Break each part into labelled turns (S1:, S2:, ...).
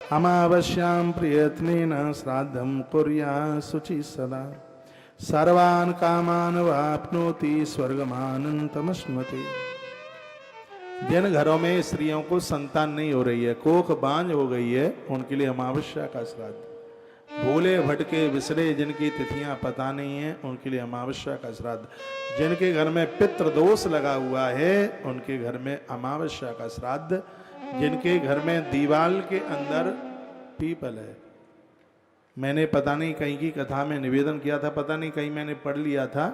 S1: अमावस्यां प्रयत्नेन श्राद्धं कुर्यात् शुचि सदा सर्वान् कामान् वाप्नोति स्वर्गमानन्तमश्नुते। जिन घरों में स्त्रियों को संतान नहीं हो रही है, कोख बांझ हो गई है, उनके लिए अमावस्या का श्राद्ध। भूले भटके विसरे जिनकी तिथियां पता नहीं है, उनके लिए अमावस्या का श्राद्ध। जिनके घर में पितृ दोष लगा हुआ है, उनके घर में अमावस्या का श्राद्ध। जिनके घर में दीवाल के अंदर पीपल है, मैंने पता नहीं कहीं की कथा में निवेदन किया था, पता नहीं कहीं मैंने पढ़ लिया था,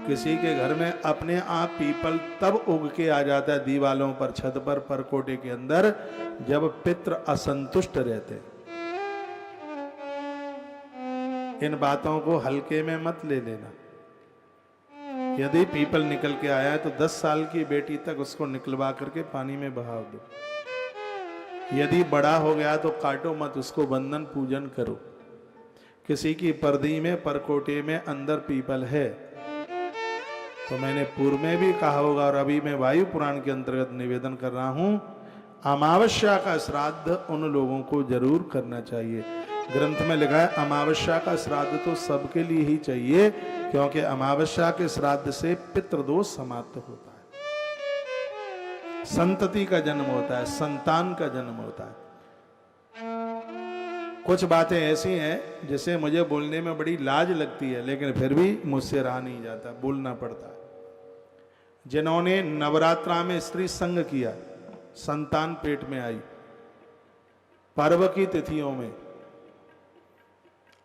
S1: किसी के घर में अपने आप पीपल तब उग के आ जाता है दीवालों पर, छत पर, परकोटे के अंदर, जब पितृ असंतुष्ट रहते। इन बातों को हल्के में मत ले लेना। यदि पीपल निकल के आया है तो 10 साल की बेटी तक उसको निकलवा करके पानी में बहा दो। यदि बड़ा हो गया तो काटो मत, उसको बंधन पूजन करो। किसी की परदी में, परकोटे में अंदर पीपल है तो मैंने पूर्व में भी कहा होगा और अभी मैं वायु पुराण के अंतर्गत निवेदन कर रहा हूं, अमावस्या का श्राद्ध उन लोगों को जरूर करना चाहिए। ग्रंथ में लिखा है अमावस्या का श्राद्ध तो सबके लिए ही चाहिए, क्योंकि अमावस्या के श्राद्ध से पितृदोष समाप्त होता है, संतति का जन्म होता है, संतान का जन्म होता है। कुछ बातें ऐसी हैं जिसे मुझे बोलने में बड़ी लाज लगती है, लेकिन फिर भी मुझसे रहा नहीं जाता, बोलना पड़ता है। जिन्होंने नवरात्रा में स्त्री संग किया, संतान पेट में आई, पर्व की तिथियों में,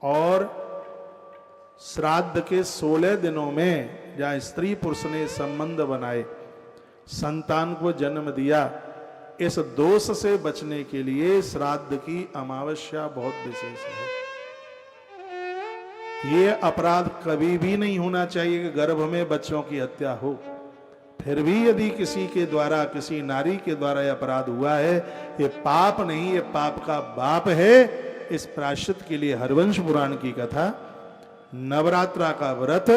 S1: और श्राद्ध के 16 दिनों में जहां स्त्री पुरुष ने संबंध बनाए, संतान को जन्म दिया, इस दोष से बचने के लिए श्राद्ध की अमावस्या बहुत विशेष है। ये अपराध कभी भी नहीं होना चाहिए कि गर्भ में बच्चों की हत्या हो। फिर भी यदि किसी के द्वारा, किसी नारी के द्वारा यह अपराध हुआ है, ये पाप नहीं, ये पाप का बाप है। इस प्रायश्चित के लिए हरवंश पुराण की कथा, नवरात्रा का व्रत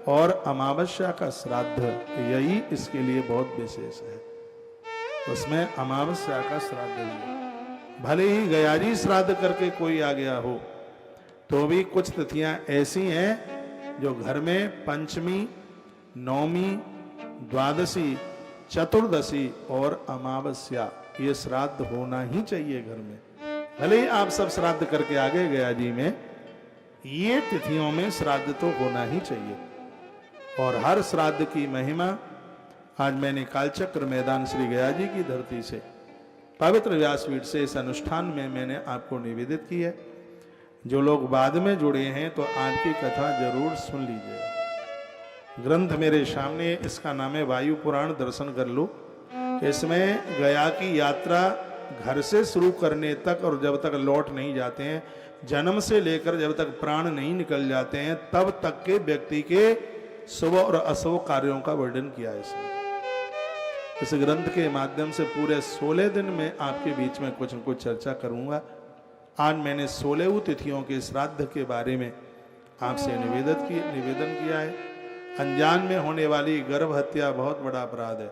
S1: और अमावस्या का श्राद्ध, यही इसके लिए बहुत विशेष है। उसमें अमावस्या का श्राद्ध है। भले ही गयारी श्राद्ध करके कोई आ गया हो, तो भी कुछ तिथियां ऐसी हैं जो घर में पंचमी, नौमी, द्वादशी, चतुर्दशी और अमावस्या, ये श्राद्ध होना ही चाहिए घर में। भले ही आप सब श्राद्ध करके आगे गया जी में, ये तिथियों में श्राद्ध तो होना ही चाहिए। और हर श्राद्ध की महिमा आज मैंने कालचक्र मैदान श्री गया जी की धरती से, पवित्र व्यासपीठ से इस अनुष्ठान में मैंने आपको निवेदित की है। जो लोग बाद में जुड़े हैं तो आज की कथा जरूर सुन लीजिएगा। ग्रंथ मेरे सामने, इसका नाम है वायु पुराण, दर्शन कर लो। इसमें गया की यात्रा घर से शुरू करने तक और जब तक लौट नहीं जाते हैं, जन्म से लेकर जब तक प्राण नहीं निकल जाते हैं, तब तक के व्यक्ति के शुभ और अशुभ कार्यों का वर्णन किया है इसमें। इस ग्रंथ के माध्यम से पूरे 16 दिन में आपके बीच में कुछ न कुछ चर्चा करूंगा। आज मैंने 16 तिथियों के श्राद्ध के बारे में आपसे निवेदन किया है। अनजान में होने वाली गर्भ हत्या बहुत बड़ा अपराध है।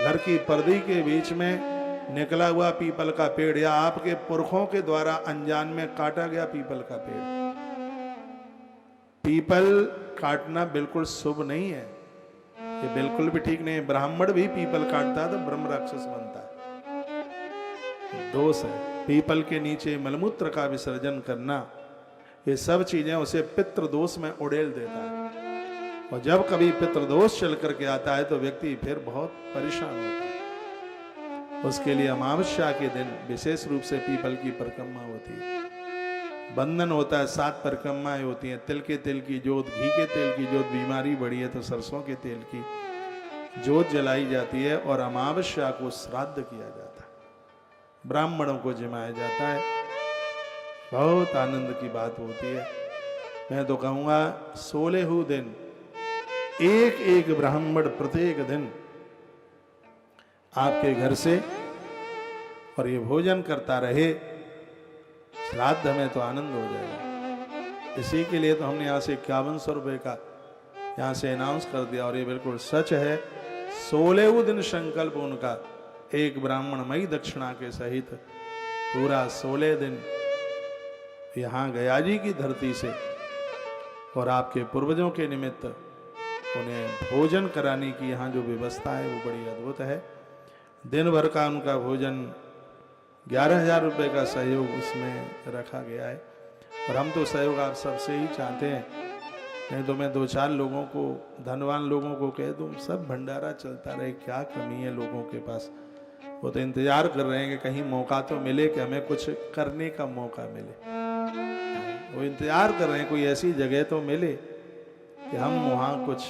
S1: घर की पर्दी के बीच में निकला हुआ पीपल का पेड़, या आपके पुरखों के द्वारा अनजान में काटा गया पीपल का पेड़, पीपल काटना बिल्कुल शुभ नहीं है, ये बिल्कुल भी ठीक नहीं है। ब्राह्मण भी पीपल काटता है तो ब्रह्म राक्षस बनता है, दोष है। पीपल के नीचे मलमूत्र का विसर्जन करना, ये सब चीजें उसे पितृदोष में उड़ेल देता है। और जब कभी पितृदोष चल करके आता है तो व्यक्ति फिर बहुत परेशान होता है। उसके लिए अमावस्या के दिन विशेष रूप से पीपल की परिक्रमा होती है, बंधन होता है, 7 परिक्रमाएं होती हैं। तिल के तेल की जोत, घी के तेल की जोत, बीमारी बढ़ी है तो सरसों के तेल की जोत जलाई जाती है, और अमावस्या को श्राद्ध किया जाता है, ब्राह्मणों को जिमाया जाता है। बहुत आनंद की बात होती है। मैं तो कहूँगा 16 दिन एक एक ब्राह्मण प्रत्येक दिन आपके घर से और ये भोजन करता रहे, श्राद्ध में तो आनंद हो जाएगा। इसी के लिए तो हमने यहाँ से 5100 रुपये का यहाँ से अनाउंस कर दिया, और ये बिल्कुल सच है। 16वें दिन संकल्प उनका एक ब्राह्मण मई दक्षिणा के सहित पूरा 16 दिन यहाँ गया जी की धरती से और आपके पूर्वजों के निमित्त उन्हें भोजन कराने की यहाँ जो व्यवस्था है वो बड़ी अद्भुत है। दिन भर का उनका भोजन 11,000 रुपये का सहयोग उसमें रखा गया है। और हम तो सहयोग आप सबसे ही चाहते हैं, नहीं तो मैं 2-4 लोगों को, धनवान लोगों को कह दूं सब भंडारा चलता रहे, क्या कमी है लोगों के पास। वो तो इंतजार कर रहे हैं कि कहीं मौका तो मिले कि हमें कुछ करने का मौका मिले। वो इंतजार कर रहे हैं कोई ऐसी जगह तो मिले कि हम वहाँ कुछ